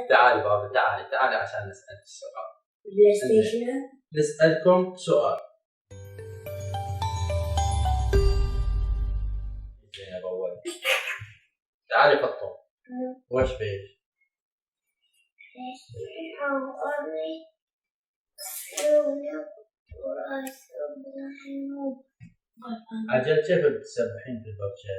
تعالي بابا، تعالي عشان نسألك السؤال. بليستيشن. نسألكم سؤال. زين أول. تعالي فطوم. وش فيش؟ عجل كيف بتسبحين في البركة؟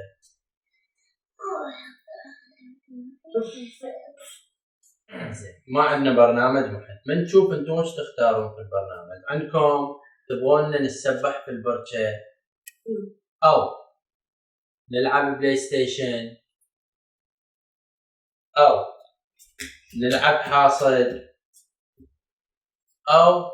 زين، ما عندنا برنامج محد، من نشوف انتم وش تختارون في البرنامج. عندكم تبغون نسبح في البركة او نلعب بلايستيشن او نلعب حاصد او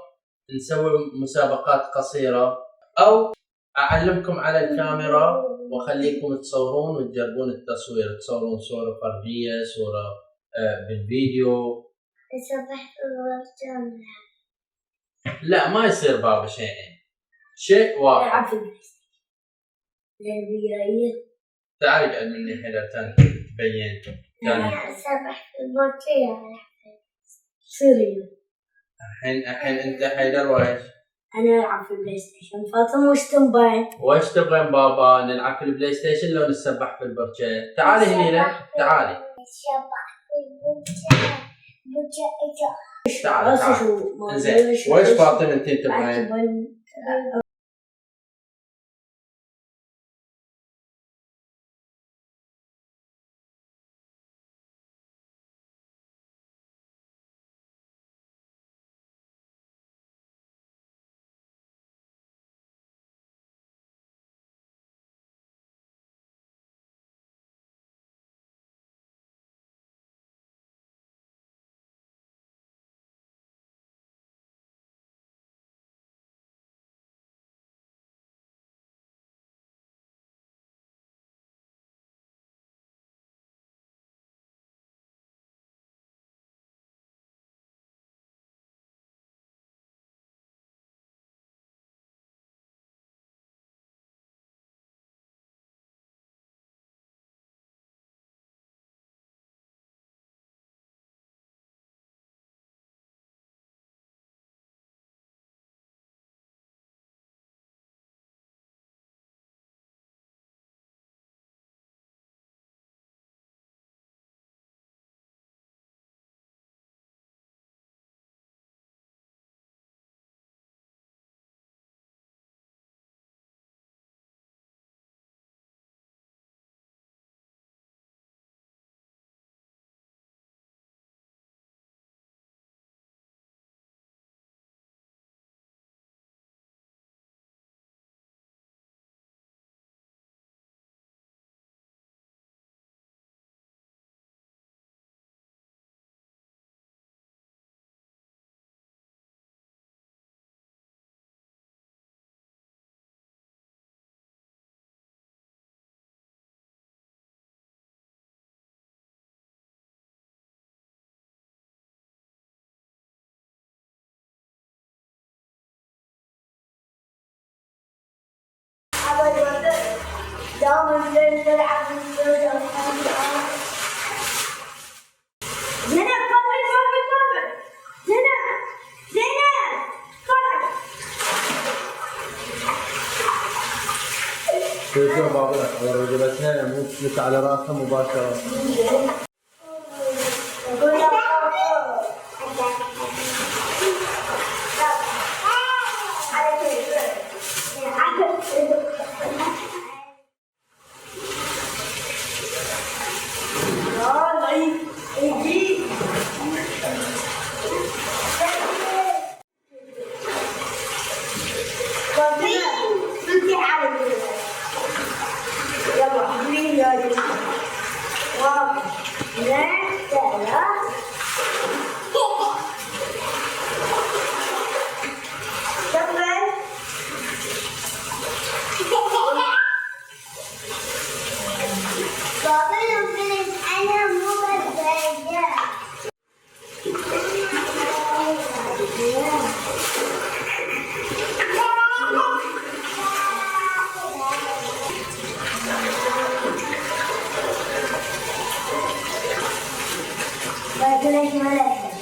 نسوي مسابقات قصيرة او اعلمكم على الكاميرا واخليكم تصورون وتجربون التصوير، تصورون صورة فردية، صورة بالفيديو. نسبح في البركة. لا ما يصير بابا شيء واحد. نلعب في البلايستيشن. تعالي قاعد مني حيدر تبين. نسبح في البركة. سوري. الحين انت حيدر ويش؟ انا العب في البلايستيشن. فاطمة وش تبغين؟ وش تبغين بابا؟ نلعب في البلايستيشن لو نسبح في البركة؟ تعالي هني تعالي. نسبح في البركة. تعالي. زين وش فاطمة انت تبغين؟ شوفوا بابا على رجلتنا مو على راسها مباشرة. ليش ما لك؟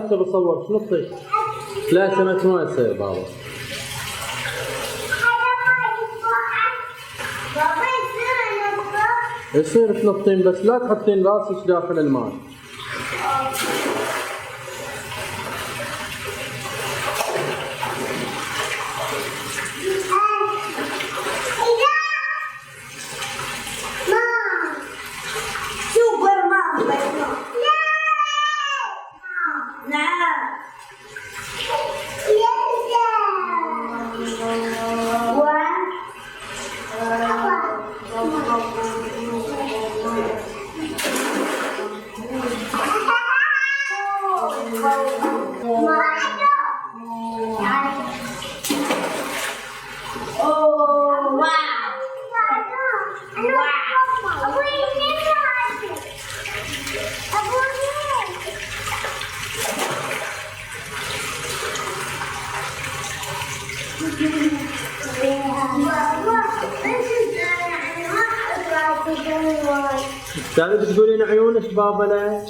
نطي بصور شو نطي؟ لا سمك ما يصير بابا. يصير تنطين بس لا تحطين راسك داخل الماء. تعالي بتقولين عيونك بابا لا؟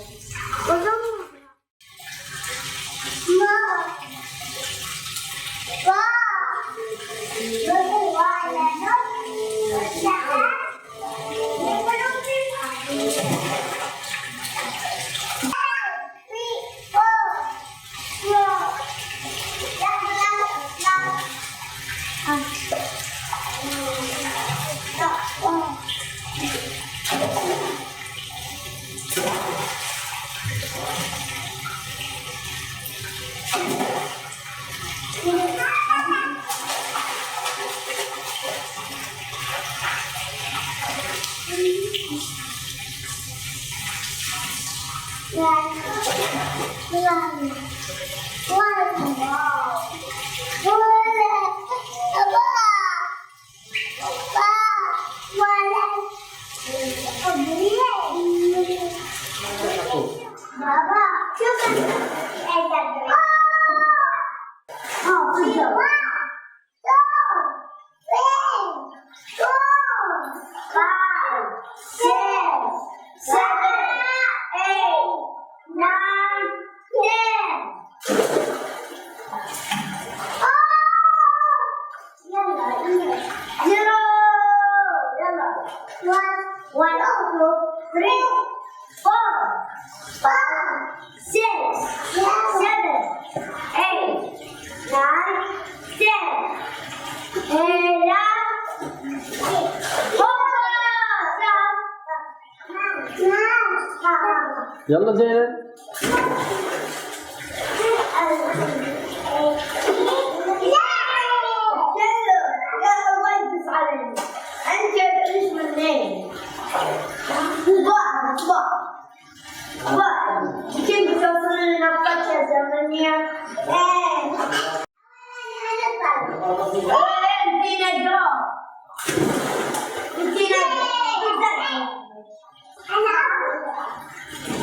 يلا زينب.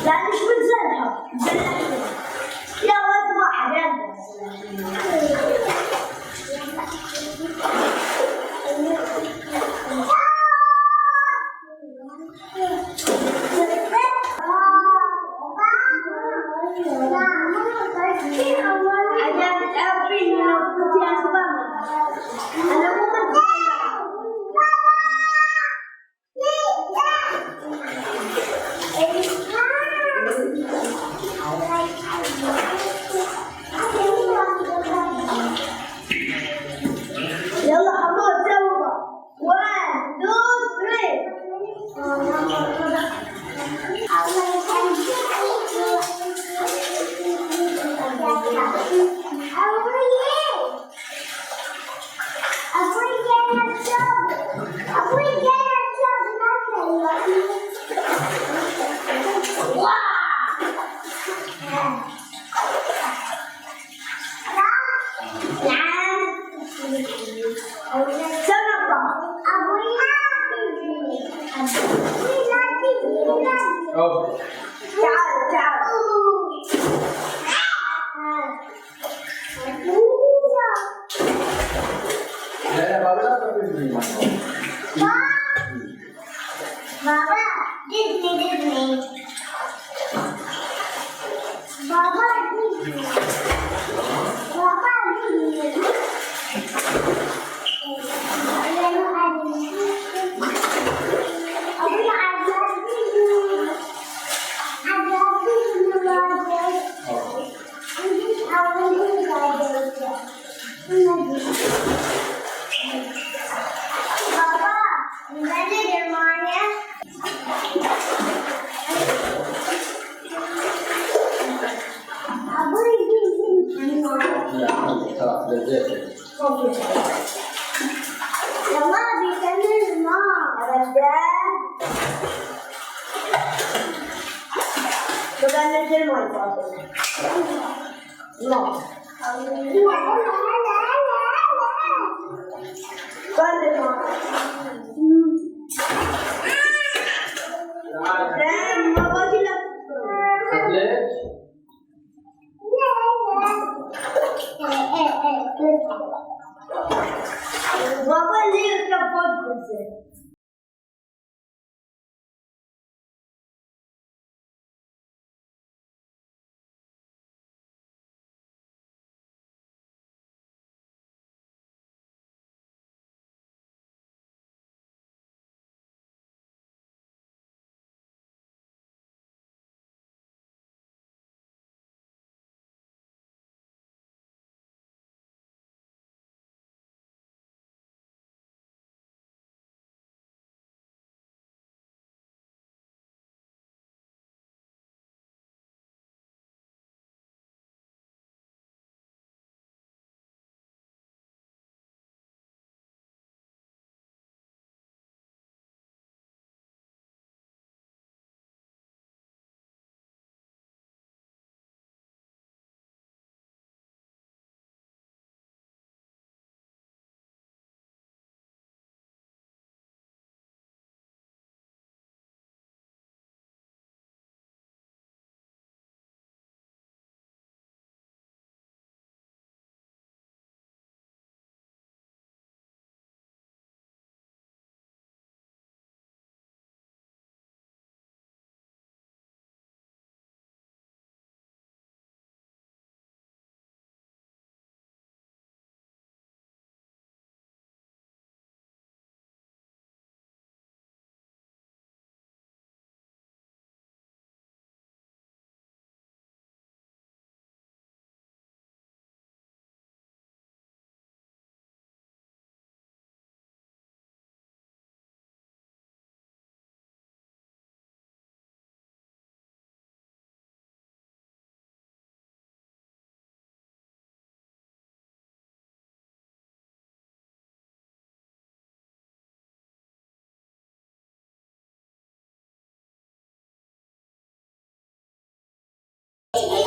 لا مش بتزلها لا وقت واحد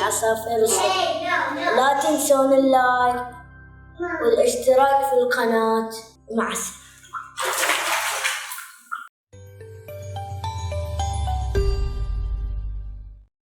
العصافير الصغار. لا تنسون اللايك والاشتراك في القناة. مع السلامة.